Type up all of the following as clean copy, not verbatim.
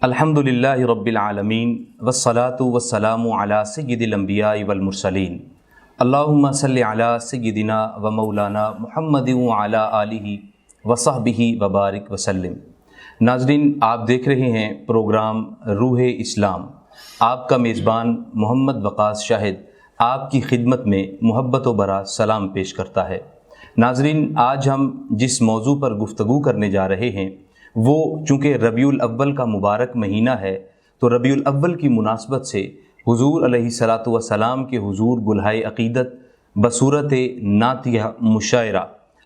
الحمدللہ رب العالمین والصلاة والسلام علی سید الانبیاء والمرسلین اللہم صلی علی سیدنا و مولانا محمد وعلی آلہ وصحبہ وبارک وسلم۔ ناظرین، آپ دیکھ رہے ہیں پروگرام روح اسلام۔ آپ کا میزبان محمد وقاص شاہد آپ کی خدمت میں محبت و برا سلام پیش کرتا ہے۔ ناظرین، آج ہم جس موضوع پر گفتگو کرنے جا رہے ہیں وہ چونکہ ربیع الاول کا مبارک مہینہ ہے، تو ربیع الاول کی مناسبت سے حضور علیہ الصلاۃ والسلام کے حضور گلہائے عقیدت بصورت نعتیہ مشاعرہ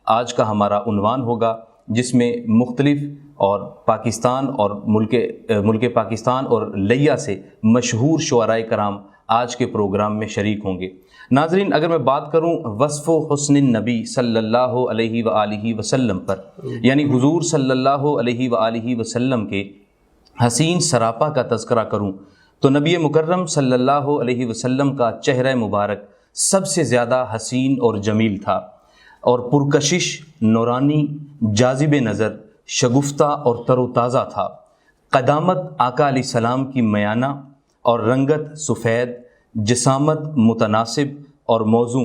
آج کا ہمارا عنوان ہوگا، جس میں مختلف اور پاکستان اور ملک پاکستان اور لیہ سے مشہور شعراء کرام آج کے پروگرام میں شریک ہوں گے۔ ناظرین، اگر میں بات کروں وصف و حسن النبی صلی اللہ علیہ وآلہ وسلم پر، یعنی حضور صلی اللہ علیہ وآلہ وسلم کے حسین سراپا کا تذکرہ کروں تو نبی مکرم صلی اللہ علیہ وسلم کا چہرہ مبارک سب سے زیادہ حسین اور جمیل تھا، اور پرکشش، نورانی، جاذب نظر، شگفتہ اور تر و تازہ تھا۔ قدامت آقا علیہ السلام کی میانہ اور رنگت سفید، جسامت متناسب اور موزوں،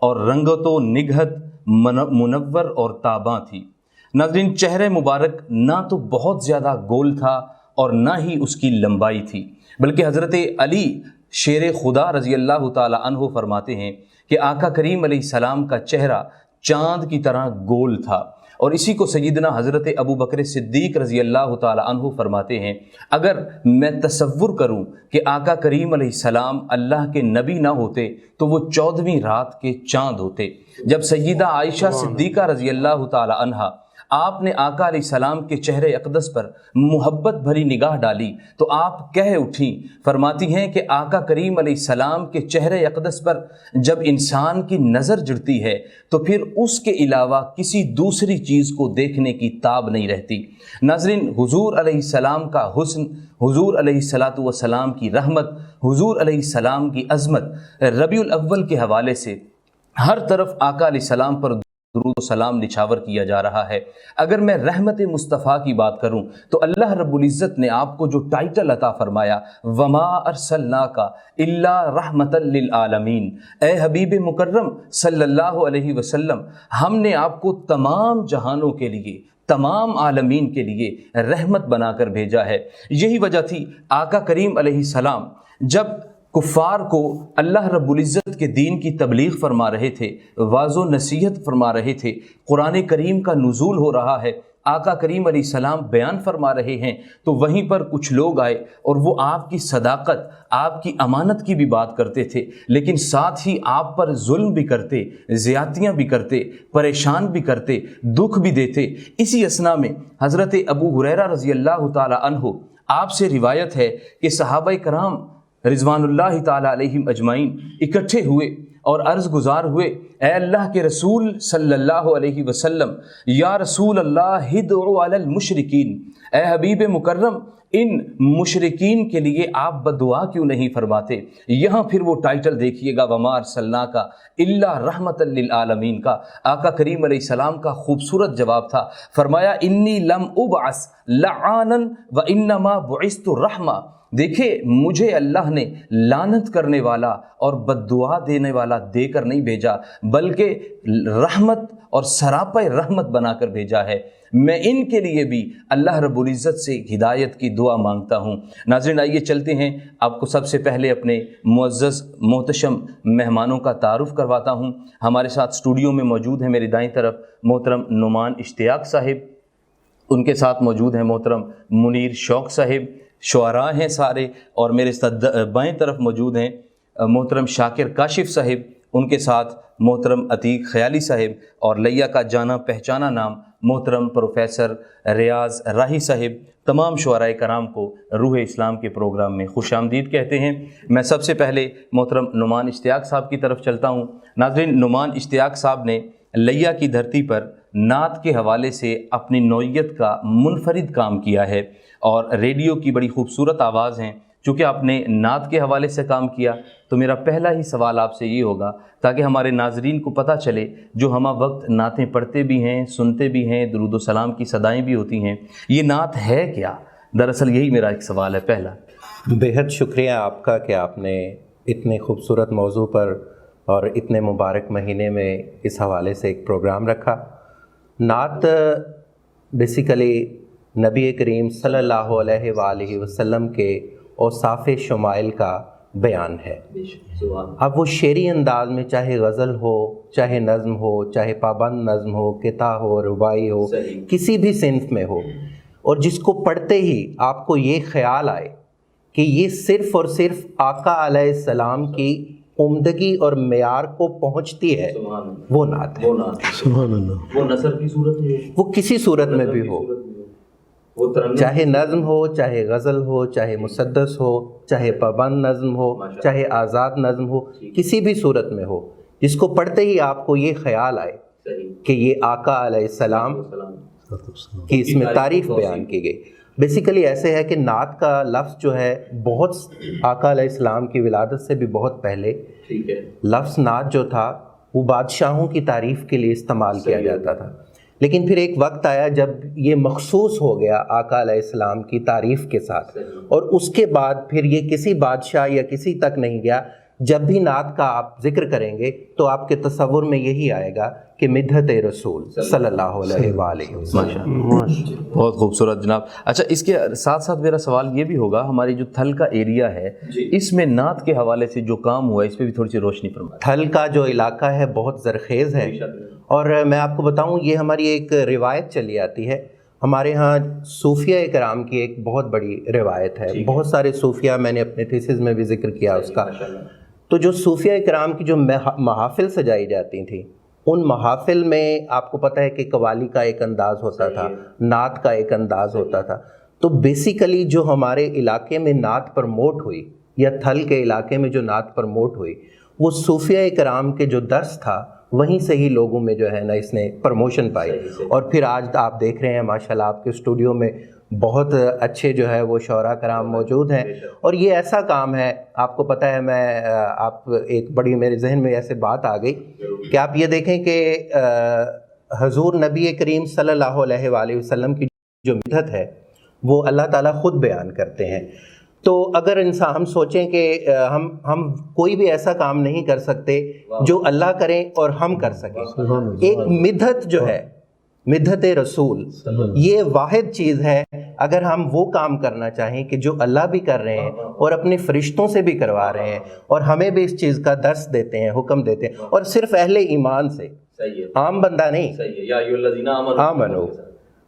اور رنگت و نگہت منور اور تاباں تھی۔ ناظرین، چہرہ مبارک نہ تو بہت زیادہ گول تھا اور نہ ہی اس کی لمبائی تھی، بلکہ حضرت علی شیر خدا رضی اللہ تعالی عنہ فرماتے ہیں کہ آقا کریم علیہ السلام کا چہرہ چاند کی طرح گول تھا، اور اسی کو سیدنا حضرت ابو بکر صدیق رضی اللہ تعالی عنہ فرماتے ہیں، اگر میں تصور کروں کہ آقا کریم علیہ السلام اللہ کے نبی نہ ہوتے تو وہ 14ویں رات کے چاند ہوتے۔ جب سیدہ عائشہ صدیقہ رضی اللہ تعالی عنہا آپ نے آقا علیہ السلام کے چہرے اقدس پر محبت بھری نگاہ ڈالی تو آپ کہہ اٹھیں، فرماتی ہیں کہ آقا کریم علیہ السلام کے چہرے اقدس پر جب انسان کی نظر جڑتی ہے تو پھر اس کے علاوہ کسی دوسری چیز کو دیکھنے کی تاب نہیں رہتی۔ ناظرین، حضور علیہ السلام کا حسن، حضور علیہ الصلاۃ والسلام کی رحمت، حضور علیہ السلام کی عظمت ربیع الاول کے حوالے سے ہر طرف آقا علیہ السلام پر درود و سلام نچھاور کیا جا رہا ہے۔ اگر میں رحمت مصطفیٰ کی بات کروں تو اللہ رب العزت نے آپ کو جو ٹائٹل عطا فرمایا، وما ارسلناک الا رحمت للعالمین، اے حبیب مکرم صلی اللہ علیہ وسلم، ہم نے آپ کو تمام جہانوں کے لیے، تمام عالمین کے لیے رحمت بنا کر بھیجا ہے۔ یہی وجہ تھی آقا کریم علیہ السلام جب کفار کو اللہ رب العزت کے دین کی تبلیغ فرما رہے تھے، واعظ و نصیحت فرما رہے تھے، قرآن کریم کا نزول ہو رہا ہے، آقا کریم علیہ السلام بیان فرما رہے ہیں، تو وہیں پر کچھ لوگ آئے اور وہ آپ کی صداقت، آپ کی امانت کی بھی بات کرتے تھے، لیکن ساتھ ہی آپ پر ظلم بھی کرتے، زیادتیاں بھی کرتے، پریشان بھی کرتے، دکھ بھی دیتے۔ اسی اثناء میں حضرت ابو ہریرہ رضی اللہ تعالی عنہ آپ سے روایت ہے کہ صحابہ کرام رضوان اللہ تعالی علیہم اجمعین اکٹھے ہوئے اور عرض گزار ہوئے، اے اللہ کے رسول صلی اللہ علیہ وسلم، یا رسول اللہ ادعوا علی المشرکین، اے حبیب مکرم ان مشرکین کے لیے آپ بددعا کیوں نہیں فرماتے؟ یہاں پھر وہ ٹائٹل دیکھیے گا، وما ارسلناک الا رحمت للعالمین کا آقا کریم علیہ السلام کا خوبصورت جواب تھا۔ فرمایا، انی لم ابعث لعانا وانما بعثت رحمہ، دیکھیں مجھے اللہ نے لعنت کرنے والا اور بددعا دینے والا دے کر نہیں بھیجا، بلکہ رحمت اور سراپا رحمت بنا کر بھیجا ہے۔ میں ان کے لیے بھی اللہ رب العزت سے ہدایت کی دعا مانگتا ہوں۔ ناظرین، آئیے چلتے ہیں، آپ کو سب سے پہلے اپنے معزز محتشم مہمانوں کا تعارف کرواتا ہوں۔ ہمارے ساتھ اسٹوڈیو میں موجود ہیں میری دائیں طرف محترم نعمان اشتیاق صاحب، ان کے ساتھ موجود ہیں محترم منیر شوق صاحب، شعراء ہیں سارے، اور میرے ساتھ بائیں طرف موجود ہیں محترم شاکر کاشف صاحب، ان کے ساتھ محترم عتیق خیالی صاحب، اور لیہ کا جانا پہچانا نام محترم پروفیسر ریاض راہی صاحب۔ تمام شعراء کرام کو روح اسلام کے پروگرام میں خوش آمدید کہتے ہیں۔ میں سب سے پہلے محترم نعمان اشتیاق صاحب کی طرف چلتا ہوں۔ ناظرین، نعمان اشتیاق صاحب نے لیہ کی دھرتی پر نعت کے حوالے سے اپنی نوعیت کا منفرد کام کیا ہے، اور ریڈیو کی بڑی خوبصورت آواز ہیں۔ چونکہ آپ نے نعت کے حوالے سے کام کیا تو میرا پہلا ہی سوال آپ سے یہ ہوگا، تاکہ ہمارے ناظرین کو پتہ چلے جو ہمہ وقت نعتیں پڑھتے بھی ہیں، سنتے بھی ہیں، درود و سلام کی صدائیں بھی ہوتی ہیں، یہ نعت ہے کیا؟ دراصل یہی میرا ایک سوال ہے پہلا. بہت شکریہ آپ کا کہ آپ نے اتنے خوبصورت موضوع پر اور اتنے مبارک مہینے میں اس حوالے سے ایک پروگرام رکھا. نعت بیسیکلی نبی کریم صلی اللہ علیہ وآلہ وسلم کے اوصاف شمائل کا بیان ہے. اب وہ شعری انداز میں چاہے غزل ہو، چاہے نظم ہو، چاہے پابند نظم ہو، قطعہ ہو، رباعی ہو، کسی بھی صنف میں ہو، اور جس کو پڑھتے ہی آپ کو یہ خیال آئے کہ یہ صرف اور صرف آقا علیہ السلام کی عمدگی اور معیار کو پہنچتی ہے، وہ نعت ہے. سبحان اللہ. وہ نثر کی صورت میں، وہ کسی صورت میں بھی ہو، چاہے نظم ہو، چاہے غزل ہو، چاہے مسدس ہو، چاہے پابند نظم ہو، چاہے آزاد نظم ہو، کسی بھی صورت میں ہو، جس کو پڑھتے ہی آپ کو یہ خیال آئے کہ یہ آقا علیہ السلام کی اس میں تعریف بیان کی گئی. بیسیکلی ایسے ہے کہ نعت کا لفظ جو ہے بہت آقا علیہ السلام کی ولادت سے بھی بہت پہلے لفظ نعت جو تھا وہ بادشاہوں کی تعریف کے لیے استعمال کیا جاتا تھا. لیکن پھر ایک وقت آیا جب یہ مخصوص ہو گیا آقا علیہ السلام کی تعریف کے ساتھ، اور اس کے بعد پھر یہ کسی بادشاہ یا کسی تک نہیں گیا. جب بھی نعت کا آپ ذکر کریں گے تو آپ کے تصور میں یہی آئے گا کہ مدحت رسول صلی اللہ علیہ وآلہ وسلم. بہت خوبصورت جناب. اچھا، اس کے ساتھ ساتھ میرا سوال یہ بھی ہوگا، ہماری جو تھل کا ایریا ہے اس میں نعت کے حوالے سے جو کام ہوا ہے اس پہ بھی تھوڑی سی روشنی فرمائیں. تھل کا جو علاقہ ہے بہت زرخیز ہے، اور میں آپ کو بتاؤں یہ ہماری ایک روایت چلی آتی ہے. ہمارے ہاں صوفیہ کرام کی ایک بہت بڑی روایت ہے. بہت سارے صوفیہ، میں نے اپنے تھیسس میں بھی ذکر کیا اس کا. تو جو صوفیہ کرام کی جو محافل سجائی جاتی تھیں، ان محافل میں آپ کو پتہ ہے کہ قوالی کا ایک انداز ہوتا تھا، نعت کا ایک انداز ہوتا تھا. تو بیسیکلی جو ہمارے علاقے میں نعت پرموٹ ہوئی، یا تھل کے علاقے میں جو نعت پرموٹ ہوئی، وہ صوفیہ کرام کے جو درس تھا وہیں سے ہی لوگوں میں جو ہے نا اس نے پروموشن پائی. اور پھر آج آپ دیکھ رہے ہیں ماشاءاللہ آپ کے اسٹوڈیو میں بہت اچھے جو ہے وہ شعراء کرام موجود ہیں. اور یہ ایسا کام ہے، آپ کو پتہ ہے، میں آپ ایک بڑی میرے ذہن میں ایسے بات آ گئی کہ آپ یہ دیکھیں کہ حضور نبی کریم صلی اللہ علیہ وآلہ وسلم کی جو مدحت ہے وہ اللہ تعالیٰ خود بیان کرتے ہیں. تو اگر انسان ہم سوچیں کہ ہم کوئی بھی ایسا کام نہیں کر سکتے جو اللہ کریں اور ہم کر سکیں. ایک مدحت جو ہے، مدحت رسول، یہ واحد چیز ہے. اگر ہم وہ کام کرنا چاہیں کہ جو اللہ بھی کر رہے ہیں اور اپنے فرشتوں سے بھی کروا رہے ہیں، اور ہمیں بھی اس چیز کا درس دیتے ہیں، حکم دیتے ہیں، اور صرف اہل ایمان سے، عام بندہ نہیں. آمنو،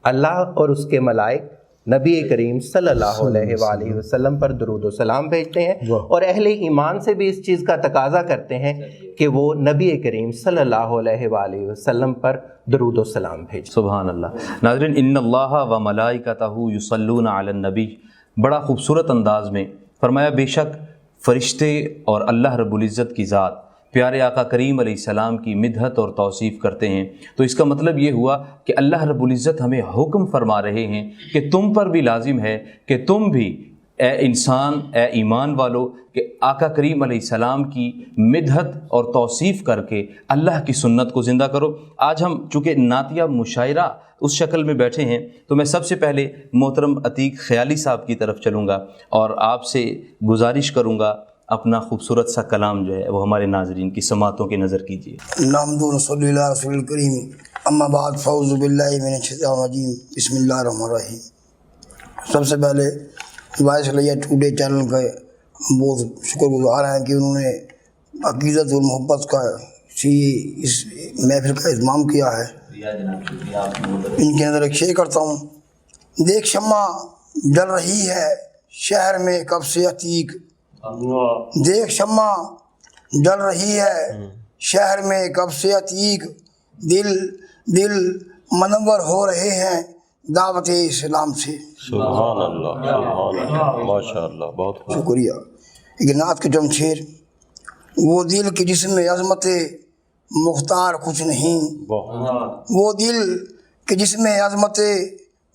اللہ اور اس کے ملائک نبی کریم صلی اللہ علیہ وآلہ وسلم پر درود و سلام بھیجتے ہیں، اور اہل ایمان سے بھی اس چیز کا تقاضا کرتے ہیں کہ وہ نبی کریم صلی اللہ علیہ وآلہ وسلم پر درود و سلام بھیجیں. سبحان اللہ. ناظرین، ان اللہ و ملائکتہ یصلون علی النبی، بڑا خوبصورت انداز میں فرمایا بے شک فرشتے اور اللہ رب العزت کی ذات پیارے آقا کریم علیہ السلام کی مدحت اور توصیف کرتے ہیں. تو اس کا مطلب یہ ہوا کہ اللہ رب العزت ہمیں حکم فرما رہے ہیں کہ تم پر بھی لازم ہے کہ تم بھی اے انسان، اے ایمان والو، کہ آقا کریم علیہ السلام کی مدحت اور توصیف کر کے اللہ کی سنت کو زندہ کرو. آج ہم چونکہ نعتیہ مشاعرہ اس شکل میں بیٹھے ہیں تو میں سب سے پہلے محترم عتیق خیالی صاحب کی طرف چلوں گا اور آپ سے گزارش کروں گا اپنا خوبصورت سا کلام جو ہے وہ ہمارے ناظرین کی سماعتوں کی نظر کیجیے. نحمد و نصلی علی رسول الکریم، اما بعد، فاعوذ باللہ من الشیطان الرجیم، بسم اللہ الرحمن الرحیم. سب سے پہلے وائس لیا ٹوڈے چینل کا بہت شکر گزار ہیں کہ انہوں نے عقیدت اور محبت کا اس محفل کا اہتمام کیا ہے. ان کے اندر ایک شعر کرتا ہوں. دیکھ شمع جل رہی ہے شہر میں کب سے عتیق، دیکھ شمع جل رہی ہے شہر میں کب سے عتیق، دل منور ہو رہے ہیں دعوت اسلام سے. سبحان اللہ، سبحان اللہ، ماشاء اللہ، بہت شکریہ. ایک نعت کے چند شعر. وہ دل کے جسم میں عظمت مختار کچھ نہیں، وہ دل کے جسم میں عظمت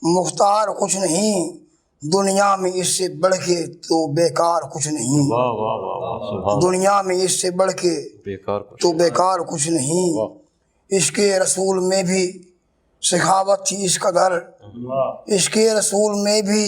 مختار کچھ نہیں، دنیا میں اس سے بڑھ کے تو بیکار کچھ نہیں، دنیا میں اس سے بڑھ کے تو بیکار کچھ نہیں. عشق رسول میں بھی سخاوت تھی اس قدر، عشق رسول میں بھی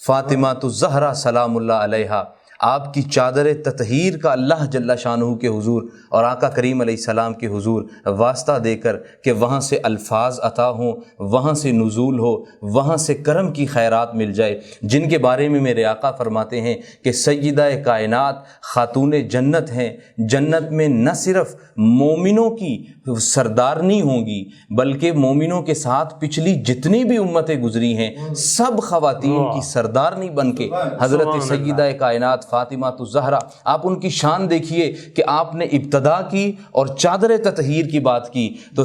فاطمہ تو زہرا سلام اللہ علیہا، آپ کی چادر تطہیر کا اللہ جل شانہ کے حضور اور آقا کریم علیہ السلام کے حضور واسطہ دے کر کہ وہاں سے الفاظ عطا ہوں، وہاں سے نزول ہو، وہاں سے کرم کی خیرات مل جائے، جن کے بارے میں میرے آقا فرماتے ہیں کہ سیدہ کائنات خاتون جنت ہیں، جنت میں نہ صرف مومنوں کی سردارنی ہوں گی بلکہ مومنوں کے ساتھ پچھلی جتنی بھی امتیں گزری ہیں سب خواتین کی سردارنی بن کے حضرت سیدہ کائنات فاطمہ الزہرا، آپ ان کی شان دیکھیے کہ آپ نے ابتدا کی اور چادر تطہیر کی بات کی تو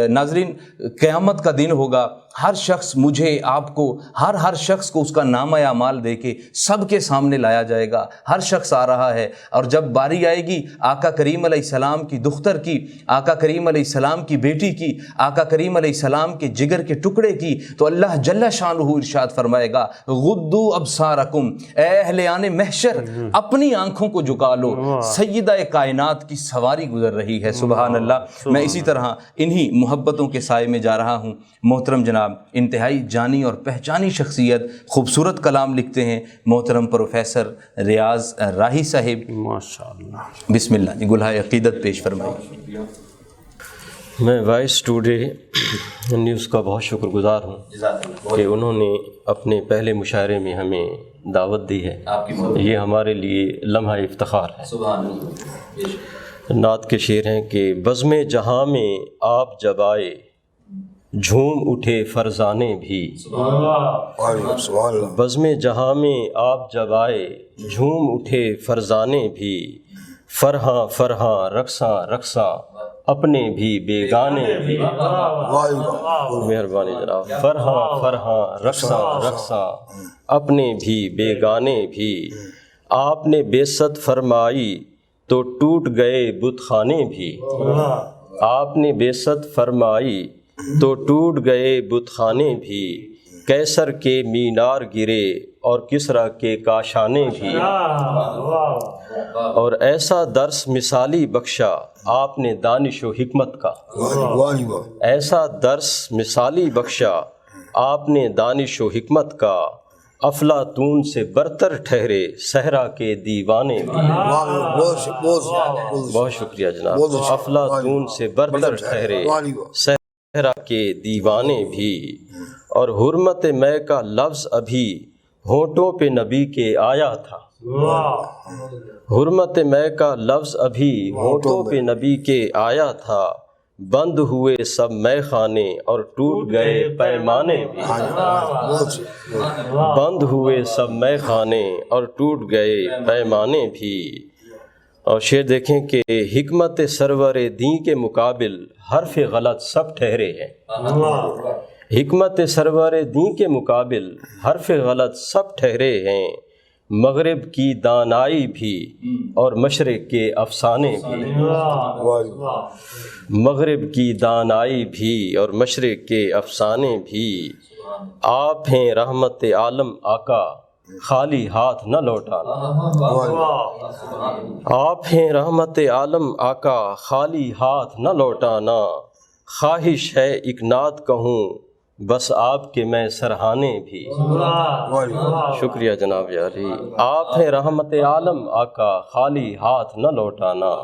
ناظرین قیامت کا دن ہوگا، ہر شخص مجھے آپ کو ہر شخص کو اس کا نامہ اعمال دے کے سب کے سامنے لایا جائے گا، ہر شخص آ رہا ہے، اور جب باری آئے گی آقا کریم علیہ السلام کی دختر کی، آقا کریم علیہ السلام کی بیٹی کی، آقا کریم علیہ السلام کے جگر کے ٹکڑے کی، تو اللہ جل شانہ ارشاد فرمائے گا غضوا ابصارکم، اے اہل آن محشر اپنی آنکھوں کو جھکا لو، سیدہ کائنات کی سواری گزر رہی ہے۔ سبحان اللہ۔ میں اسی طرح انہی محبتوں کے سائے میں جا رہا ہوں۔ محترم جناب انتہائی جانی اور پہچانی شخصیت، خوبصورت کلام لکھتے ہیں محترم پروفیسر ریاض راہی صاحب، ماشاءاللہ۔ بسم اللہ جی گلہائے عقیدت پیش فرمائیے۔ میں وائس ٹوڈے نیوز کا بہت شکر گزار ہوں کہ انہوں نے اپنے پہلے مشاعرے میں ہمیں دعوت دی ہے، یہ ہمارے لیے لمحہ افتخار ہے۔ نعت کے شعر ہیں کہ بزم جہاں میں آپ جب آئے جھوم اٹھے فرزانے بھی، بزم جہاں میں آپ جب آئے جھوم اٹھے فرزانے بھی، فرحاں فرحاں رقصاں رقصاں اپنے بھی بیگانے بھی، مہربانی جناب، فرحاں فرحاں رقصاں رقصاں اپنے بھی بیگانے بھی، آپ نے بیست فرمائی تو ٹوٹ گئے بت خانے بھی، آپ نے بیست فرمائی تو ٹوٹ گئے بت خانے بھی، کیسر کے مینار گرے اور کسریٰ کے کاشانے بھی، اور ایسا درس مثالی بخشا آپ نے دانش و حکمت کا، ایسا درس مثالی بخشا آپ نے دانش و حکمت کا، افلاطون سے برتر ٹھہرے صحرا کے دیوانے بھی، بہت شکریہ جناب، افلاطون سے برتر ٹھہرے صحرا کے دیوانے بھی، اور حرمت میں کا لفظ ابھی ہونٹوں پہ نبی کے آیا تھا، حرمت میں کا لفظ ابھی ہونٹوں پہ نبی کے آیا تھا، بند ہوئے سب میں خانے اور ٹوٹ گئے پیمانے بھی، بند ہوئے سب میں خانے اور ٹوٹ گئے پیمانے بھی۔ اور شعر دیکھیں کہ حکمت سرور دین کے مقابل حرف غلط سب ٹھہرے ہیں، حکمت سرور دین کے مقابل حرف غلط سب ٹھہرے ہیں، مغرب کی دانائی بھی اور مشرق کے افسانے بھی، مغرب کی دانائی بھی اور مشرق کے افسانے بھی، آپ ہیں رحمت عالم آقا خالی ہاتھ نہ لوٹانا، آپ ہیں رحمت عالم آقا خالی ہاتھ نہ لوٹانا، خواہش ہے ایک نعت کہوں بس آپ کے میں سرہانے بھی، شکریہ جناب یاری، آپ ہیں رحمت عالم آقا خالی ہاتھ نہ لوٹانا،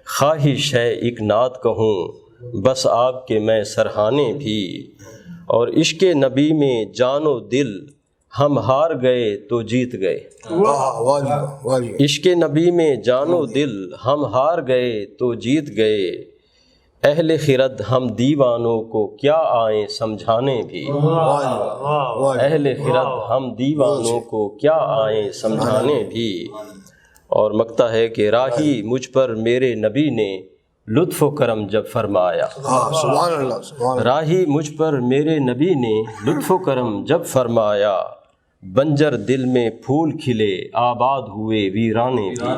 خواہش ہے ایک نعت کہوں بس آپ کے میں سرہانے بھی، اور عشق نبی میں جان و دل ہم ہار گئے تو جیت گئے، عشق نبی میں جان و دل ہم ہار گئے تو جیت گئے، اہل خرد ہم دیوانوں کو کیا آئیں سمجھانے بھی، اہل خرد ہم دیوانوں کو کیا آئیں سمجھانے بھی، اور مقطع ہے کہ راہی مجھ پر میرے نبی نے لطف و کرم جب فرمایا، راہی مجھ پر میرے نبی نے لطف و کرم جب فرمایا، بنجر دل میں پھول کھلے آباد ہوئے ویرانے بھی،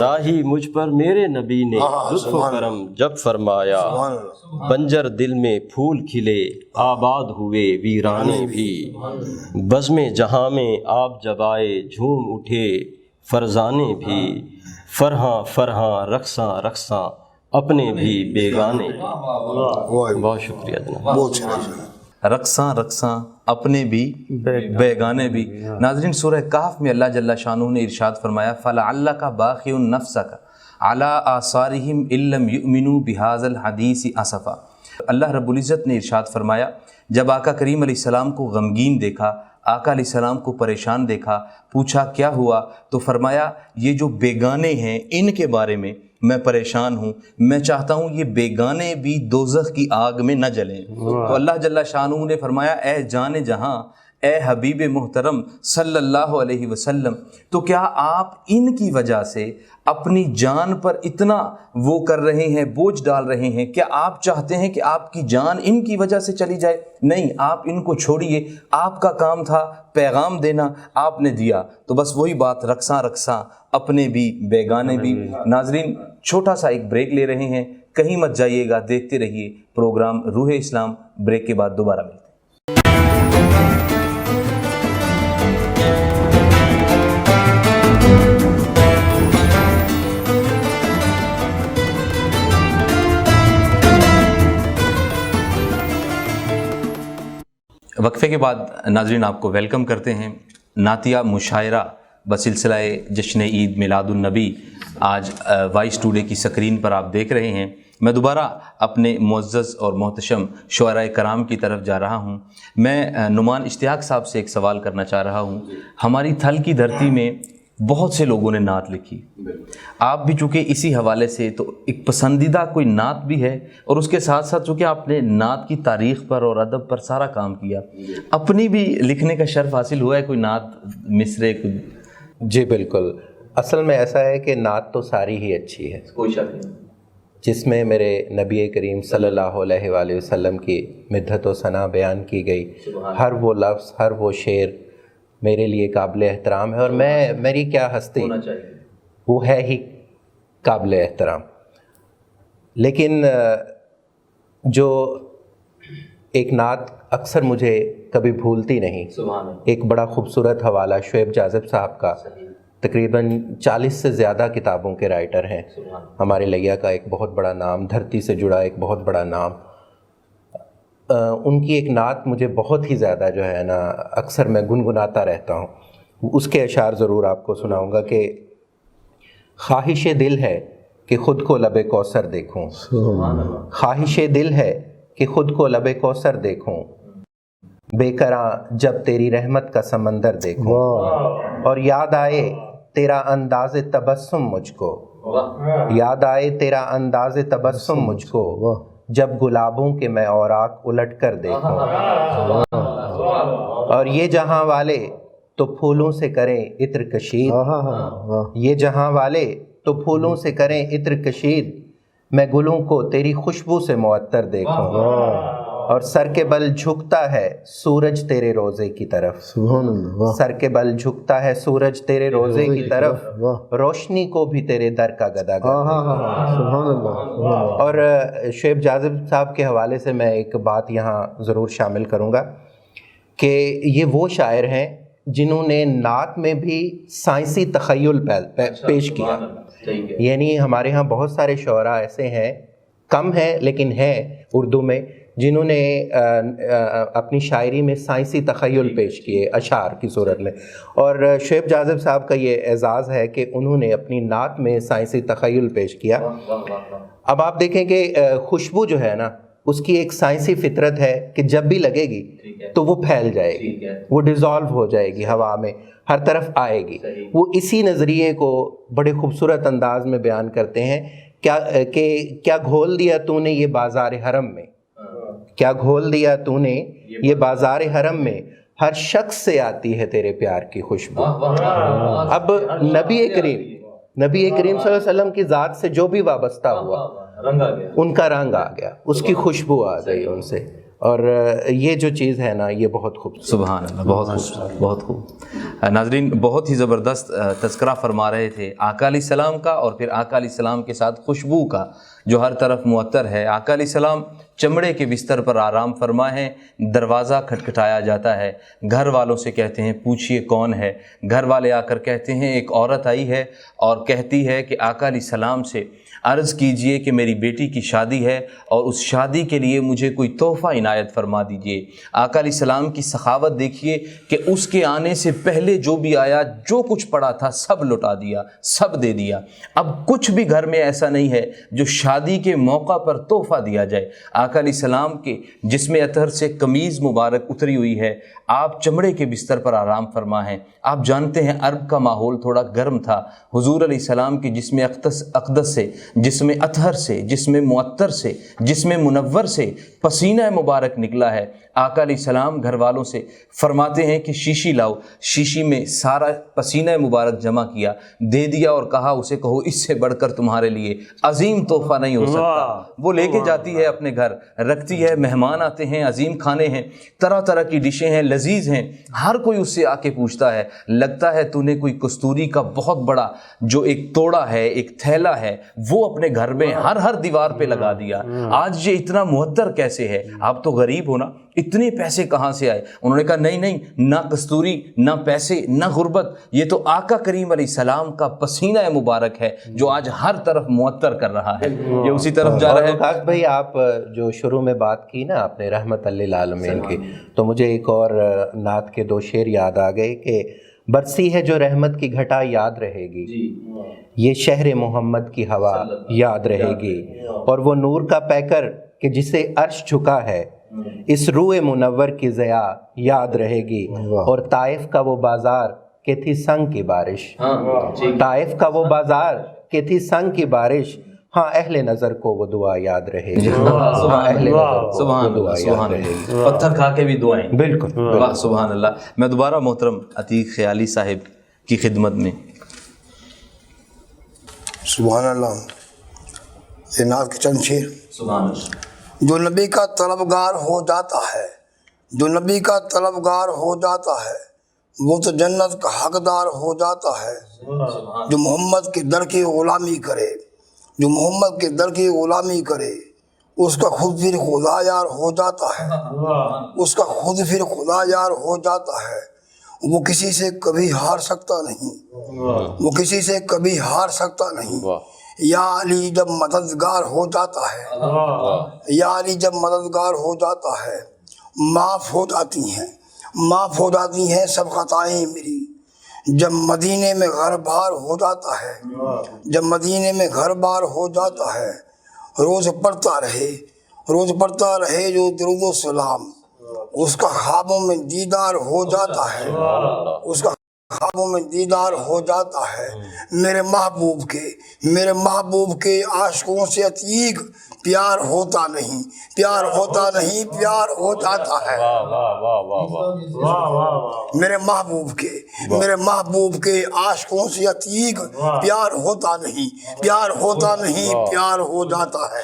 راہی مجھ پر میرے نبی نے لطف و کرم جب فرمایا، بنجر دل میں پھول کھلے آباد ہوئے ویرانے بھی، بزم جہاں میں آپ جب آئے جھوم اٹھے فرزانے بھی، فرحاں فرحاں رقصاں رقصاں اپنے بھی بیگانے بھی۔ بہت شکریہ جناب۔ رقصاں رقصاں اپنے بھی بیگانے بھی۔ ناظرین سورہ کہف میں اللہ جل شانہ نے ارشاد فرمایا فَلَعَلَّكَ بَاخِعٌ نَفْسَكَ عَلَىٰ آثَارِهِمْ إِن لَّمْ يُؤْمِنُوا بِهَٰذَا الْحَدِيثِ أَسَفًا۔ اللہ رب العزت نے ارشاد فرمایا جب آقا کریم علیہ السلام کو غمگین دیکھا، آقا علیہ السلام کو پریشان دیکھا، پوچھا کیا ہوا، تو فرمایا یہ جو بیگانے ہیں ان کے بارے میں میں پریشان ہوں، میں چاہتا ہوں یہ بیگانے بھی دوزخ کی آگ میں نہ جلیں۔ تو اللہ جل شانہ نے فرمایا اے جان جہاں، اے حبیب محترم صلی اللہ علیہ وسلم، تو کیا آپ ان کی وجہ سے اپنی جان پر اتنا وہ کر رہے ہیں، بوجھ ڈال رہے ہیں؟ کیا آپ چاہتے ہیں کہ آپ کی جان ان کی وجہ سے چلی جائے؟ نہیں، آپ ان کو چھوڑیے، آپ کا کام تھا پیغام دینا، آپ نے دیا۔ تو بس وہی بات، رقصاں رقصاں اپنے بھی بیگانے بھی۔ ناظرین چھوٹا سا ایک بریک لے رہے ہیں، کہیں مت جائیے گا، دیکھتے رہیے پروگرام روح اسلام۔ بریک کے بعد دوبارہ ملتے ہیں۔ وقفے کے بعد ناظرین آپ کو ویلکم کرتے ہیں۔ نعتیہ مشاعرہ بسلسلہ جشن عید میلاد النبی آج وائس ٹوڈے کی سکرین پر آپ دیکھ رہے ہیں۔ میں دوبارہ اپنے معزز اور محتشم شعراء کرام کی طرف جا رہا ہوں۔ میں نعمان اشتیاق صاحب سے ایک سوال کرنا چاہ رہا ہوں۔ ہماری تھل کی دھرتی میں بہت سے لوگوں نے نعت لکھی، آپ بھی چونکہ اسی حوالے سے تو ایک پسندیدہ کوئی نعت بھی ہے، اور اس کے ساتھ ساتھ چونکہ آپ نے نعت کی تاریخ پر اور ادب پر سارا کام کیا، اپنی بھی لکھنے کا شرف حاصل ہوا ہے کوئی نعت مصرے کوئی؟ جی بالکل، اصل میں ایسا ہے کہ نعت تو ساری ہی اچھی ہے، کوئی شک نہیں، جس میں میرے نبی کریم صلی اللہ علیہ وآلہ وسلم کی مدحت و ثنا بیان کی گئی، ہر وہ لفظ، ہر وہ شعر میرے لیے قابل احترام ہے، اور میری کیا ہستی وہ ہے ہی قابل احترام۔ لیکن جو ایک نعت اکثر مجھے کبھی بھولتی نہیں، ایک بڑا خوبصورت حوالہ شعیب جاذب صاحب کا، تقریباً 40 سے زیادہ کتابوں کے رائٹر ہیں، ہمارے لیا کا ایک بہت بڑا نام، دھرتی سے جڑا ایک بہت بڑا نام۔ ان کی ایک نعت مجھے بہت ہی زیادہ جو ہے نا اکثر میں گنگناتا رہتا ہوں، اس کے اشعار ضرور آپ کو سناؤں گا کہ خواہش دل ہے کہ خود کو لب کوثر دیکھوں، خواہش دل ہے کہ خود کو لب کوثر دیکھوں، بے قراں جب تیری رحمت کا سمندر دیکھوں، اور یاد آئے تیرا انداز تبسم مجھ کو، یاد آئے تیرا انداز تبسم مجھ کو، جب گلابوں کے میں اوراق الٹ کر دیکھوں، اور یہ جہاں والے تو پھولوں سے کریں عطر کشید، یہ جہاں والے تو پھولوں سے کریں عطر کشید، میں گلوں کو تیری خوشبو سے معطر دیکھوں، اور سر کے بل جھکتا ہے سورج تیرے روزے کی طرف، سر کے بل جھکتا ہے سورج تیرے روزے کی طرف، روشنی کو بھی تیرے در کا گدا کر۔ اور شعیب جاذب صاحب کے حوالے سے میں ایک بات یہاں ضرور شامل کروں گا کہ یہ وہ شاعر ہیں جنہوں نے نعت میں بھی سائنسی تخیل پیش کیا، یعنی ہمارے ہاں بہت سارے شعراء ایسے ہیں، کم ہیں لیکن ہیں اردو میں، جنہوں نے اپنی شاعری میں سائنسی تخیل پیش کیے اشعار کی صورت میں، اور شعیب جاذب صاحب کا یہ اعزاز ہے کہ انہوں نے اپنی نعت میں سائنسی تخیل پیش کیا۔ اب آپ دیکھیں کہ خوشبو جو ہے نا اس کی ایک سائنسی فطرت ہے کہ جب بھی لگے گی تو وہ پھیل جائے گی، وہ ڈیزالو ہو جائے گی ہوا میں، ہر طرف آئے گی۔ وہ اسی نظریے کو بڑے خوبصورت انداز میں بیان کرتے ہیں کیا گھول دیا تو نے یہ بازار حرم میں، کیا گھول دیا تو نے یہ بازار حرم میں، ہر شخص سے آتی ہے تیرے پیار کی خوشبو۔ اب نبی کریم صلی اللہ علیہ وسلم کی ذات سے جو بھی وابستہ ہوا ان کا رنگ آ گیا، اس کی خوشبو آ گئی ان سے، اور یہ جو چیز ہے نا یہ بہت خوبصورت۔ سبحان اللہ، بہت خوب، بہت خوب۔ ناظرین بہت ہی زبردست تذکرہ فرما رہے تھے آقا علیہ السلام کا، اور پھر آقا علیہ السلام کے ساتھ خوشبو کا جو ہر طرف معطر ہے۔ آقا علیہ السلام چمڑے کے بستر پر آرام فرما ہیں، دروازہ کھٹکھٹایا جاتا ہے، گھر والوں سے کہتے ہیں پوچھئے کون ہے؟ گھر والے آ کر کہتے ہیں ایک عورت آئی ہے اور کہتی ہے کہ آقا علیہ السلام سے عرض کیجئے کہ میری بیٹی کی شادی ہے اور اس شادی کے لیے مجھے کوئی تحفہ عنایت فرما دیجئے۔ آقا علیہ السلام کی سخاوت دیکھیے کہ اس کے آنے سے پہلے جو بھی آیا، جو کچھ پڑا تھا سب لٹا دیا، سب دے دیا۔ اب کچھ بھی گھر میں ایسا نہیں ہے جو شادی کے موقع پر تحفہ دیا جائے۔ آقا علیہ السلام کے جسم اطہر سے قمیض مبارک اتری ہوئی ہے، آپ چمڑے کے بستر پر آرام فرما ہیں۔ آپ جانتے ہیں عرب کا ماحول تھوڑا گرم تھا، حضور علیہ السلام کے جسم اقدس سے، جسم اطہر سے، جسم معطر سے، جسم منور سے پسینہ مبارک نکلا ہے۔ آقا علیہ السلام گھر والوں سے فرماتے ہیں کہ شیشی لاؤ، شیشی میں سارا پسینہ مبارک جمع کیا، دے دیا اور کہا اسے کہو اس سے بڑھ کر تمہارے لیے عظیم تحفہ نہیں ہو سکتا۔ وہ لے کے جاتی ہے اپنے گھر، رکھتی ہے، مہمان آتے ہیں، عظیم کھانے ہیں، طرح طرح کی ڈشیں ہیں، لذیذ ہیں، ہر کوئی اس سے آ کے پوچھتا ہے لگتا ہے تو نے کوئی کستوری کا بہت بڑا جو ایک توڑا ہے، ایک تھیلا ہے، وہ اپنے گھر میں ہر دیوار پہ لگا دیا۔ آج یہ اتنا معطر کیسے ہے؟ آپ تو غریب ہو نا، اتنے پیسے کہاں سے آئے؟ انہوں نے کہا نہیں، نہ کستوری، نہ پیسے، نہ غربت، یہ تو آقا کریم علیہ السلام کا پسینہ مبارک ہے جو آج ہر طرف معطر کر رہا ہے، یہ اسی طرف جا رہا ہے۔ خاص بھائی آپ جو شروع میں بات کی نا آپ نے رحمت للعالمین کی، تو مجھے ایک اور نعت کے دو شعر یاد آ گئے کہ برسی ہے جو رحمت کی گھٹا یاد رہے گی، یہ شہر محمد کی ہوا یاد رہے گی، اور وہ نور کا پیکر کہ جسے عرش جھکا ہے، اس روح منور کی ضیا یاد رہے گی، اور طائف کا وہ بازار کہ تھی سنگ کی بارش، طائف کا وہ بازار کہ تھی سنگ کی بارش، ہاں اہل نظر کو وہ دعا یاد رہے گی، سبحان اللہ، پتھر کھا کے بھی دعائیں، بالکل واہ سبحان اللہ۔ میں دوبارہ محترم عتیق خیالی صاحب کی خدمت میں۔ سبحان اللہ، یہ نعت کے چند شعر۔ سبحان اللہ۔ جو نبی کا طلبگار ہو جاتا ہے، جو نبی کا طلبگار ہو جاتا ہے، وہ تو جنت کا حقدار ہو جاتا ہے۔ جو محمد کے در کی غلامی کرے، جو محمد کے در کی غلامی کرے، اس کا خود پھر خدا یار ہو جاتا ہے، اس کا خود پھر خدا یار ہو جاتا ہے۔ وہ کسی سے کبھی ہار سکتا نہیں، وہ کسی سے کبھی ہار سکتا نہیں۔ یا علی جب مددگار ہو جاتا ہے، یا علی جب مددگار ہو جاتا ہے، معاف ہو جاتی ہیں، معاف ہو جاتی ہیں سب خطائیں میری۔ جب مدینے میں گھر بار ہو جاتا ہے، جب مدینے میں گھر بار ہو جاتا ہے، روز پڑھتا رہے، روز پڑھتا رہے جو درود و سلام، اس کا خوابوں میں دیدار ہو جاتا ہے، اس کا خوابوں میں دیدار ہو جاتا ہے۔ میرے محبوب کے عاشقوں سے عتیق پیار ہوتا نہیں، پیار ہوتا نہیں، پیار ہو جاتا ہے۔ میرے محبوب کے عاشقوں سے عتیق پیار ہوتا نہیں، پیار ہوتا نہیں، پیار ہو جاتا ہے۔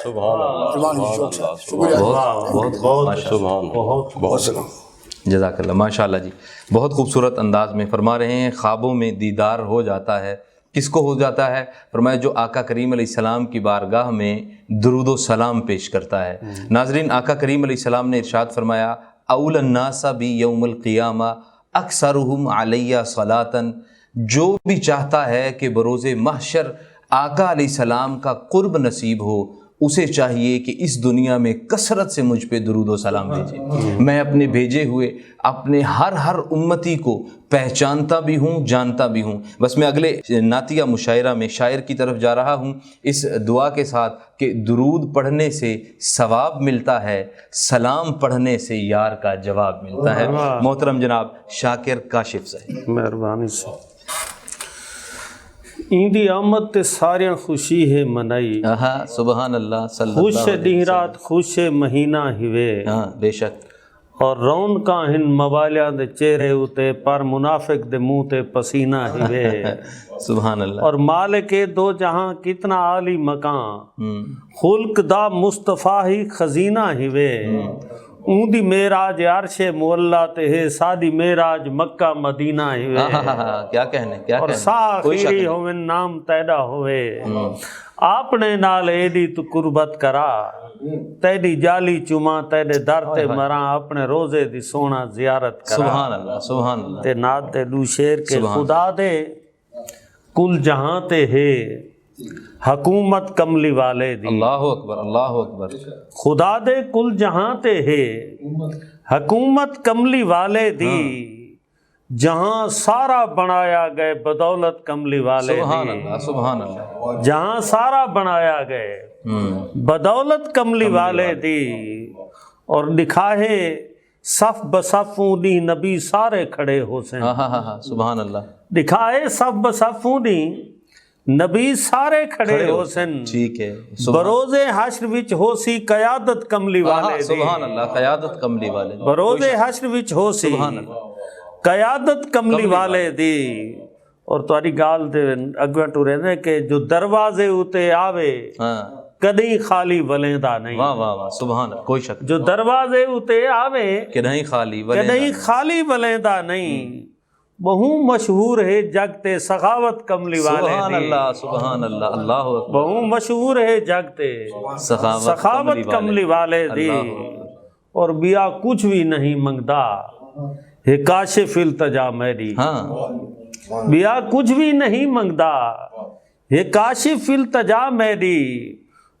جزاک اللہ، ماشاء اللہ جی، بہت خوبصورت انداز میں فرما رہے ہیں۔ خوابوں میں دیدار ہو جاتا ہے، کس کو ہو جاتا ہے؟ فرمایا جو آقا کریم علیہ السلام کی بارگاہ میں درود و سلام پیش کرتا ہے۔ ناظرین، آقا کریم علیہ السلام نے ارشاد فرمایا اول الناس بی یوم القیامہ اکثرہم علیہ صلاۃً، جو بھی چاہتا ہے کہ بروز محشر آقا علیہ السلام کا قرب نصیب ہو، اسے چاہیے کہ اس دنیا میں کثرت سے مجھ پہ درود و سلام بھیجے۔ میں اپنے بھیجے ہوئے اپنے ہر امتی کو پہچانتا بھی ہوں، جانتا بھی ہوں۔ بس میں اگلے نعتیہ مشاعرہ میں شاعر کی طرف جا رہا ہوں اس دعا کے ساتھ کہ درود پڑھنے سے ثواب ملتا ہے، سلام پڑھنے سے یار کا جواب ملتا ہے۔ محترم جناب شاکر کاشف صاحب، مہربانی سے ایندی آمد تے ساریاں خوشی ہے منائی، سبحان اللہ، خوش دن رات خوش مہینہ ہوئے، بے شک، اور رونقاں ہن موالیاں دے چہرے اتے پر منافق دے منہ تے پسینہ ہوئے۔ سبحان اللہ۔ اور مالک دو جہاں کتنا عالی مکان، خلق دا مصطفیٰ ہی خزینہ ہوئے، اون دی معراج عرش مولا تے ہے، سادی معراج مکہ مدینہ ہے، کیا کہنے، کیا اور کہنے، ساخری ہوئے نام تیدا ہوئے، اپنے نال ایڈی تو قربت کرا، تیڈی جالی چما تیڈے در تے مراں، اپنے روزے دی سونا زیارت کرا۔ سبحان اللہ، سبحان اللہ۔ تے نات تے دو شیر کے خدا دے کل جہاں تے ہے حکومت کملی والے دی، اللہ اکبر، اللہ اکبر۔ خدا دے کل جہاں تے ہے حکومت کملی والے دی، جہاں سارا بنایا گئے بدولت کملی والے سبحان دی، اللہ، سبحان اللہ۔ جہاں سارا بنایا گئے بدولت کملی والے دی، اور نکھاہے صف بصفوں دی نبی سارے کھڑے ہو سن، سبحان اللہ۔ دکھائے صف بصفوں دی نبی سارے کھڑے ہو سن، ٹھیک ہے، بروز حشر وچ ہو سی قیادت کملی والے دی، سبحان اللہ، قیادت کملی والے، بروز حشر وچ ہو سی قیادت کملی والے دی۔ اور تاری گال دے اگویں ٹو رہنے کہ جو دروازے اتے آوے کدیں خالی ولیندہ نہیں، واہ واہ واہ، سبحان اللہ، کوئی شک، جو دروازے اتے آوے کدیں خالی کدیں خالی ولیندہ نہیں، بہو مشہور ہے جگتے سخاوت کملی والے دی، سبحان اللہ، سبحان اللہ، اللہ اکبر، بہو مشہور ہے جگتے سخاوت کملی والے دی، اور بیا کچھ بھی نہیں منگدا ہے کاشف التجا میری، بیا کچھ بھی نہیں منگدا ہے کاشف التجا میری،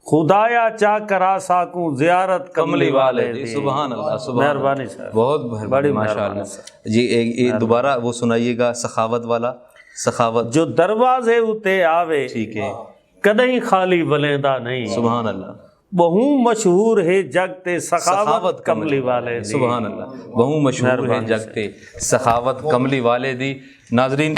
خدایا چا کرا ساکوں زیارت کملی والے دی۔ سبحان اللہ، سبحان اللہ، مہربانی صاحب، بہت بڑی ماشاء اللہ جی۔ دوبارہ وہ سنائیے گا سخاوت والا، سخاوت، جو دروازے اتے آوے ٹھیک ہے، کدیں خالی ولیندہ نہیں، سبحان اللہ، بہو مشہور ہے جگتے سخاوت کملی والے دی، سبحان اللہ، بہو مشہور ہے جگتے سخاوت کملی والے دی۔ ناظرین،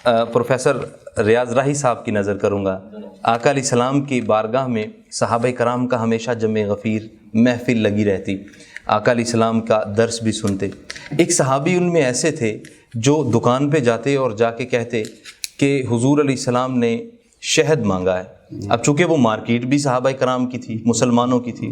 پروفیسر ریاض راہی صاحب کی نظر کروں گا۔ آقا علیہ السلام کی بارگاہ میں صحابہ کرام کا ہمیشہ جمع غفیر محفل لگی رہتی، آقا علیہ السلام کا درس بھی سنتے۔ ایک صحابی ان میں ایسے تھے جو دکان پہ جاتے اور جا کے کہتے کہ حضور علیہ السلام نے شہد مانگا ہے۔ اب چونکہ وہ مارکیٹ بھی صحابہ کرام کی تھی، مسلمانوں کی تھی،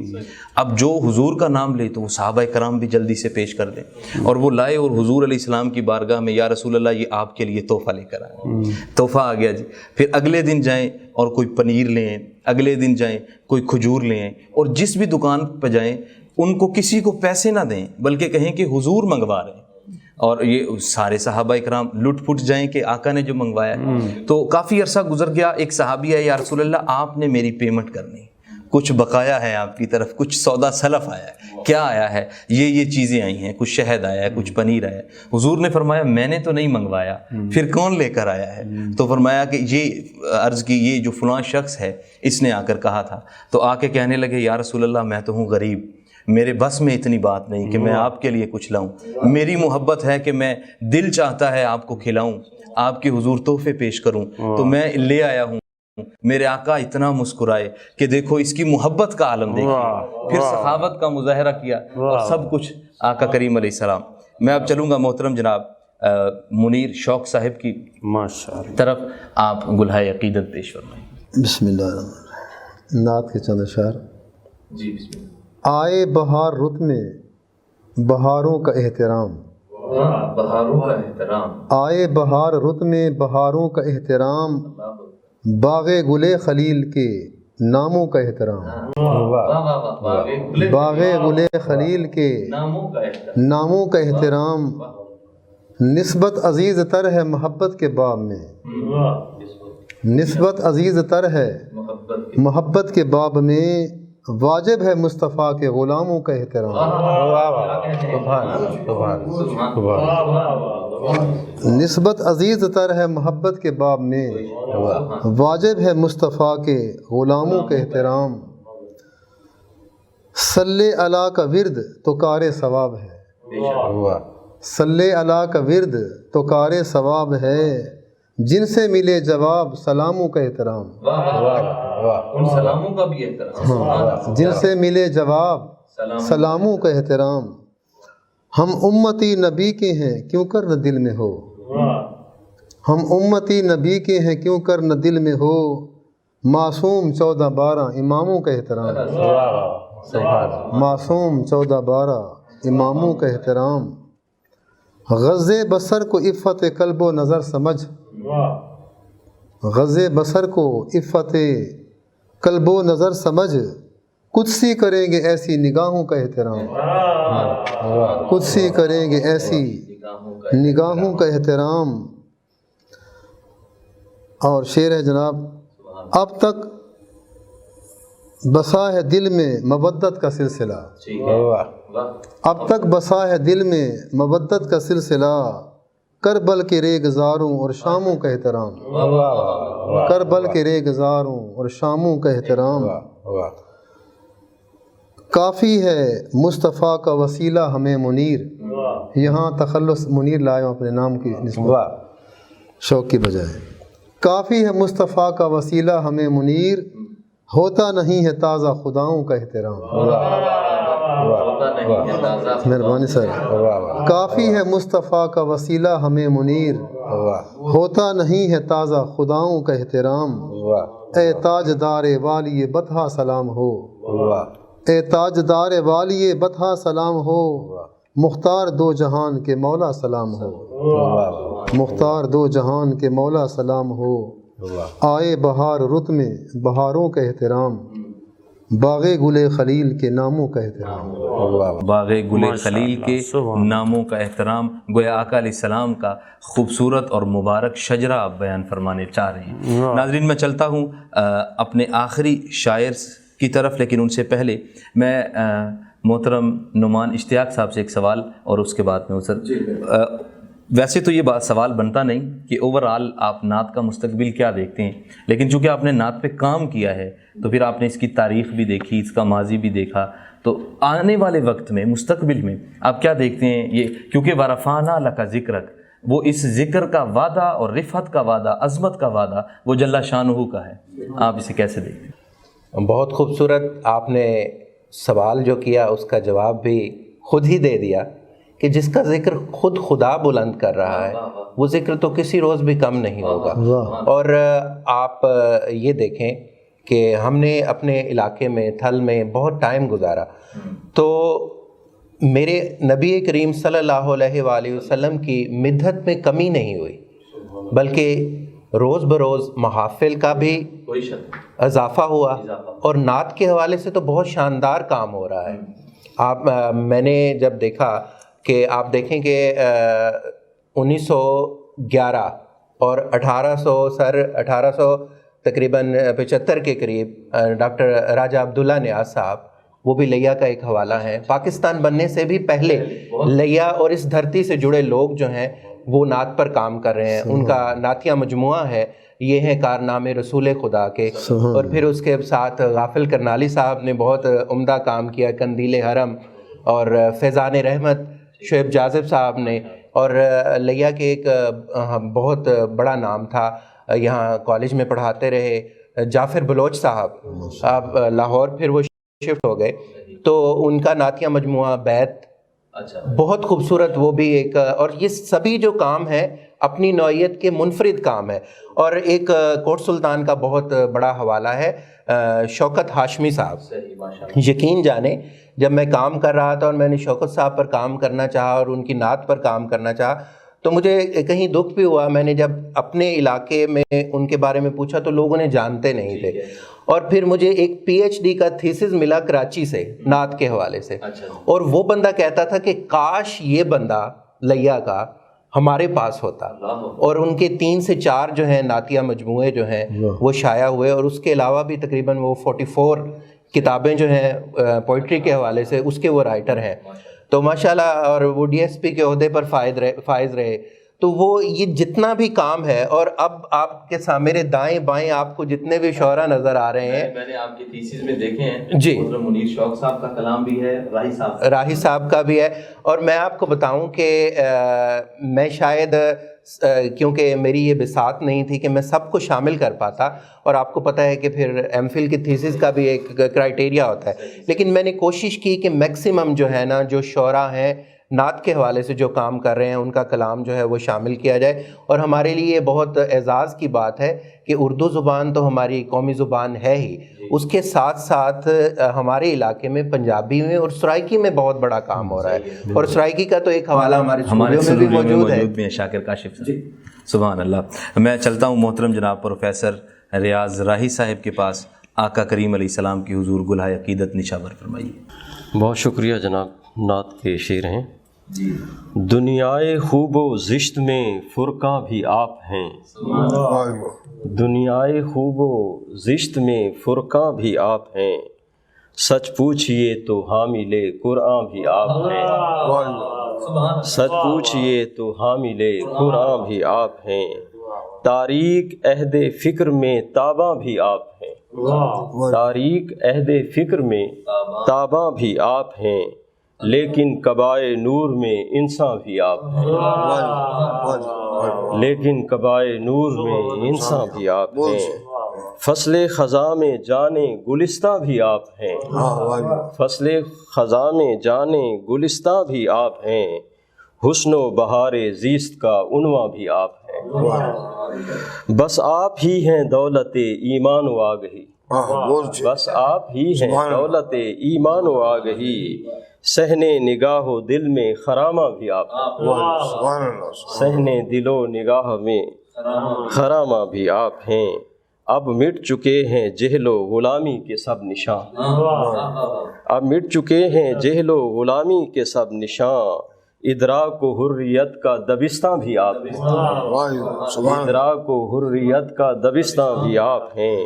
اب جو حضور کا نام لے تو وہ صحابہ کرام بھی جلدی سے پیش کر دیں، اور وہ لائے اور حضور علیہ السلام کی بارگاہ میں، یا رسول اللہ یہ آپ کے لیے تحفہ لے کر آئے، تحفہ آ گیا جی۔ پھر اگلے دن جائیں اور کوئی پنیر لیں، اگلے دن جائیں کوئی کھجور لیں، اور جس بھی دکان پہ جائیں ان کو کسی کو پیسے نہ دیں بلکہ کہیں کہ حضور منگوا رہے ہیں، اور یہ سارے صحابہ اکرام لٹ پھٹ جائیں کہ آقا نے جو منگوایا ہے۔ تو کافی عرصہ گزر گیا، ایک صحابی ہے، یا رسول اللہ آپ نے میری پیمنٹ کرنی، کچھ بقایا ہے آپ کی طرف، کچھ سودا سلف آیا ہے، کیا آیا ہے؟ یہ چیزیں آئی ہیں، کچھ شہد آیا ہے، کچھ پنیر آیا ہے۔ حضور نے فرمایا میں نے تو نہیں منگوایا، پھر کون لے کر آیا ہے؟ تو فرمایا کہ یہ عرض کی یہ جو فلاں شخص ہے اس نے آ کر کہا تھا۔ تو آ کے کہنے لگے یا رسول اللہ میں تو ہوں غریب، میرے بس میں اتنی بات نہیں کہ میں آپ کے لیے کچھ لاؤں، میری محبت ہے کہ میں دل چاہتا ہے آپ کو کھلاؤں، آپ کے حضور تحفے پیش کروں، تو میں لے آیا ہوں۔ میرے آقا اتنا مسکرائے کہ دیکھو اس کی محبت کا عالم دیکھیں، پھر سخاوت کا مظاہرہ کیا اور سب کچھ آقا کریم علیہ السلام۔ میں اب چلوں گا محترم جناب منیر شوق صاحب کی طرف، آپ گلہائے عقیدت پیش فرمائیں۔ بسم اللہ الرحمن الرحیم۔ نعت کے چند اشعار۔ جی بسم اللہ۔ آئے بہار رت میں بہاروں کا احترام، بہاروں کا احترام، آئے بہار رت میں بہاروں کا احترام، باغ گلے خلیل کے ناموں کا احترام، باغ گلے خلیل کے ناموں کا احترام، نسبت عزیز تر ہے محبت کے باب میں، نسبت عزیز تر ہے محبت کے باب میں، واجب ہے مصطفیٰ کے غلاموں کا احترام، نسبت عزیز تر ہے محبت کے باب میں، واجب ہے مصطفیٰ کے غلاموں کا احترام، صلی علی کا ورد تو کار ثواب ہے، صلی علی کا ورد تو کار ثواب ہے، جن سے ملے جواب سلاموں کا احترام، ان سلاموں کا بھی احترام، جن سے ملے جواب سلاموں کا احترام، ہم امتی نبی کے ہیں کیوں کر نہ دل میں ہو، ہم امتی نبی کے ہیں کیوں کر نہ دل میں ہو، معصوم 14-12 اماموں کا احترام، معصوم 14-12 اماموں کا احترام، غض بصر کو عفت قلب و نظر سمجھ، غض بصر کو عفت قلب و نظر سمجھ، قدسی کریں گے ایسی نگاہوں کا احترام، قدسی کریں گے ایسی نگاہوں کا احترام۔ اور شعر ہے جناب، اب تک بسا ہے دل میں مودت کا سلسلہ، اب تک بسا ہے دل میں مودت کا سلسلہ، کربل کے ریگزاروں اور شاموں کا احترام، کربل کے ریگزاروں اور شاموں کا احترام۔ کافی ہے مصطفیٰ کا وسیلہ ہمیں منیر، یہاں تخلص منیر لائے ہوں اپنے نام کی نسبت شوق کی بجائے۔ کافی ہے مصطفیٰ کا وسیلہ ہمیں منیر، ہوتا نہیں ہے تازہ خداؤں کا احترام۔ مہربانی سر۔ کافی ہے مصطفیٰ کا وسیلہ ہمیں منیر، ہوتا نہیں ہے تازہ خداؤں کا احترام۔ اے تاجدار والی بطحہ سلام ہو، اے تاجدار والی بطحہ سلام ہو، مختار دو جہان کے مولا سلام ہو، مختار دو جہان کے مولا سلام ہو۔ آئے بہار رت میں بہاروں کا احترام، باغ گل خلیل کے ناموں کا احترام، باغ گل خلیل کے ناموں کا احترام۔ گویا آقا علیہ السلام کا خوبصورت اور مبارک شجرہ آپ بیان فرمانے چاہ رہے ہیں۔ ناظرین، میں چلتا ہوں اپنے آخری شاعر کی طرف، لیکن ان سے پہلے میں محترم نعمان اشتیاق صاحب سے ایک سوال، اور اس کے بعد میں سر ویسے تو یہ سوال بنتا نہیں کہ اوورآل آپ نعت کا مستقبل کیا دیکھتے ہیں، لیکن چونکہ آپ نے نعت پہ کام کیا ہے تو پھر آپ نے اس کی تاریخ بھی دیکھی، اس کا ماضی بھی دیکھا، تو آنے والے وقت میں مستقبل میں آپ کیا دیکھتے ہیں؟ یہ کیونکہ ورفعنا لک ذکرک، وہ اس ذکر کا وعدہ اور رفعت کا وعدہ، عظمت کا وعدہ وہ جل شانہ کا ہے، آپ اسے کیسے دیکھتے ہیں؟ بہت خوبصورت آپ نے سوال جو کیا، اس کا جواب بھی خود ہی دے دیا کہ جس کا ذکر خود خدا بلند کر رہا ہے وہ ذکر تو کسی روز بھی کم نہیں ہوگا۔ اور آپ یہ دیکھیں کہ ہم نے اپنے علاقے میں تھل میں بہت ٹائم گزارا، تو میرے نبی کریم صلی اللہ علیہ وآلہ وسلم کی مدحت میں کمی نہیں ہوئی، بلکہ روز بروز محافل کا بھی اضافہ ہوا، اور نعت کے حوالے سے تو بہت شاندار کام ہو رہا ہے۔ میں نے جب دیکھا کہ آپ دیکھیں کہ 1911 اور 1800 تقریباً 75 کے قریب ڈاکٹر راجہ عبداللہ نیاز صاحب، وہ بھی لیا کا ایک حوالہ ہے۔ پاکستان بننے سے بھی پہلے لیا اور اس دھرتی سے جڑے لوگ جو ہیں وہ نعت پر کام کر رہے ہیں۔ ان کا نعتیہ مجموعہ ہے، یہ ہیں کارنامے رسول خدا کے، اور پھر اس کے ساتھ غافل کرنالی صاحب نے بہت عمدہ کام کیا، قندیل حرم، اور فیضان رحمت شعیب جاذب صاحب نے، اور لیا کے ایک بہت بڑا نام تھا، یہاں کالج میں پڑھاتے رہے، جعفر بلوچ صاحب، اب لاہور پھر وہ شفٹ ہو گئے، تو ان کا نعتیہ مجموعہ بیت بہت خوبصورت، وہ بھی ایک، اور یہ سبھی جو کام ہے اپنی نوعیت کے منفرد کام ہے۔ اور ایک کوٹ سلطان کا بہت بڑا حوالہ ہے، شوکت ہاشمی صاحب۔ یقین جانیں جب میں کام کر رہا تھا اور میں نے شوکت صاحب پر کام کرنا چاہا اور ان کی نعت پر کام کرنا چاہا، تو مجھے کہیں دکھ بھی ہوا۔ میں نے جب اپنے علاقے میں ان کے بارے میں پوچھا تو لوگوں نے جانتے نہیں تھے، اور پھر مجھے ایک پی ایچ ڈی کا تھیسس ملا کراچی سے نعت کے حوالے سے، اور وہ بندہ کہتا تھا کہ کاش یہ بندہ لیا کا ہمارے پاس ہوتا، اور ان کے 3 سے 4 جو ہیں نعتیہ مجموعے جو ہیں وہ شائع ہوئے، اور اس کے علاوہ بھی تقریباً وہ 44 کتابیں جو ہیں پوئٹری کے حوالے سے اس کے وہ رائٹر ہیں، تو ماشاءاللہ، اور وہ ڈی ایس پی کے عہدے پر فائز رہے۔ تو وہ یہ جتنا بھی کام ہے، اور اب آپ کے سامنے میرے دائیں بائیں آپ کو جتنے بھی شعراء نظر آ رہے ہیں، میں نے آپ کی تھیسس میں دیکھے ہیں جی، منیر شوق صاحب کا کلام بھی ہے، راہی صاحب کا بھی ہے، اور میں آپ کو بتاؤں کہ میں شاید کیونکہ میری یہ بساط نہیں تھی کہ میں سب کو شامل کر پاتا، اور آپ کو پتہ ہے کہ پھر ایم فل کی تھیسس کا بھی ایک کرائٹیریا ہوتا ہے، لیکن میں نے کوشش کی کہ میکسیمم جو ہے نا جو شعراء ہیں نعت کے حوالے سے جو کام کر رہے ہیں ان کا کلام جو ہے وہ شامل کیا جائے. اور ہمارے لیے یہ بہت اعزاز کی بات ہے کہ اردو زبان تو ہماری قومی زبان ہے ہی، اس کے ساتھ ساتھ ہمارے علاقے میں پنجابی میں اور سرائکی میں بہت بڑا کام ہو رہا ہے. اور سرائکی کا تو ایک حوالہ ہمارے اسٹوڈیو میں بھی موجود ہے. شاکر کاشف صاحب. سبحان اللہ. میں چلتا ہوں محترم جناب پروفیسر ریاض راہی صاحب کے پاس. آقا کریم علیہ السلام کی حضور گلہائے عقیدت نشاور فرمائیے. بہت شکریہ جناب. نعت کے شعر ہیں. دنیائے خوب و زشت میں فرقہ بھی آپ ہیں، دنیائے خوب و زشت میں فرقہ بھی آپ ہیں، سچ پوچھئے تو حامل قرآن بھی آپ ہیں، سچ پوچھئے تو حامل قرآن بھی آپ ہیں، تاریک عہد فکر میں تاباں بھی آپ ہیں، تاریک عہد فکر میں تاباں بھی آپ ہیں، لیکن قبائے نور میں انسان بھی آپ ہیں، لیکن قبائے نور میں انسان بھی آپ ہیں، فصل خزاں میں جانے گلستہ بھی آپ ہیں، فصل خزاں میں جانے گلستہ بھی آپ ہیں، حسن و بہار زیست کا عنواں بھی آپ ہیں، بس آپ ہی ہیں دولت ایمان و آگہی، بس آپ ہی ہیں دولت ایمان و آگہی، سہنے نگاہ و دل میں خرامہ بھی آپ ہیں، سہنے دل و نگاہ میں خرامہ بھی آپ ہیں، اب مٹ چکے ہیں جہل و غلامی کے سب نشان، اب مٹ چکے ہیں جہل و غلامی کے سب نشان، ادراک و حریت کا دبستاں بھی آپ ہیں، ادراک و حریت کا دبستاں بھی آپ ہیں،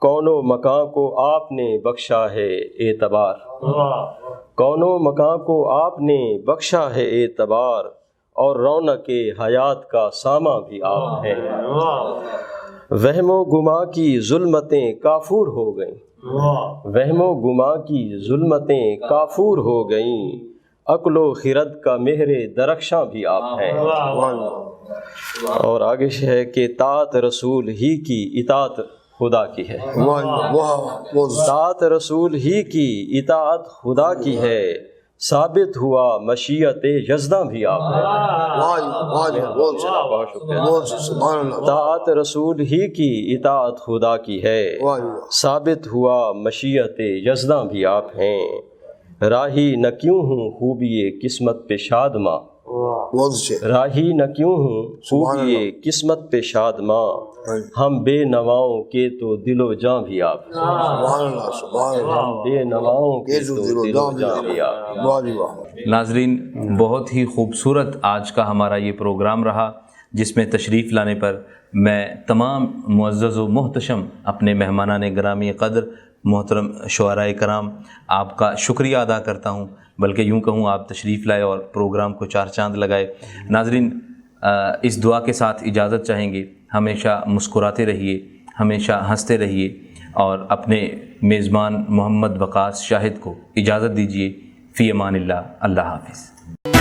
کون و مکان کو آپ نے بخشا ہے اعتبار، کون و مکان کو آپ نے بخشا ہے اعتبار، اور رونق حیات کا ساماں بھی آپ ہیں، وہم و گما کی ظلمتیں کافور ہو گئیں، وہم و گما کی ظلمتیں کافور ہو گئیں، عقل و خرد کا مہر درخشاں بھی آپ ہیں، اور آگے ہے کہ طاعت رسول ہی کی اطاعت خدا کی ہے، طاعت رسول ہی کی اطاعت خدا کی ہے، ثابت ہوا مشیت یزداں بھی آپ ہیں، طاعت رسول ہی کی اطاعت خدا کی ہے، ثابت ہوا مشیت یزداں بھی آپ ہیں، راہی نہ کیوں ہوں خوبی قسمت پہ شادماں، راہی نہ کیوں ہوں خوبی قسمت پہ شادماں، ہم بے نواؤں کے تو دل و جاں بھی آپ ہیں، ہم بے نواؤں کے تو دل و جاں بھی آپ ہیں۔ ناظرین، بہت ہی خوبصورت آج کا ہمارا یہ پروگرام رہا، جس میں تشریف لانے پر میں تمام معزز و محتشم اپنے مہمانان گرامی قدر محترم شعراء کرام آپ کا شکریہ ادا کرتا ہوں، بلکہ یوں کہوں آپ تشریف لائے اور پروگرام کو چار چاند لگائے۔ ناظرین، اس دعا کے ساتھ اجازت چاہیں گے، ہمیشہ مسکراتے رہیے، ہمیشہ ہنستے رہیے، اور اپنے میزبان محمد وقاص شاہد کو اجازت دیجیے۔ فی امان اللہ، اللہ حافظ۔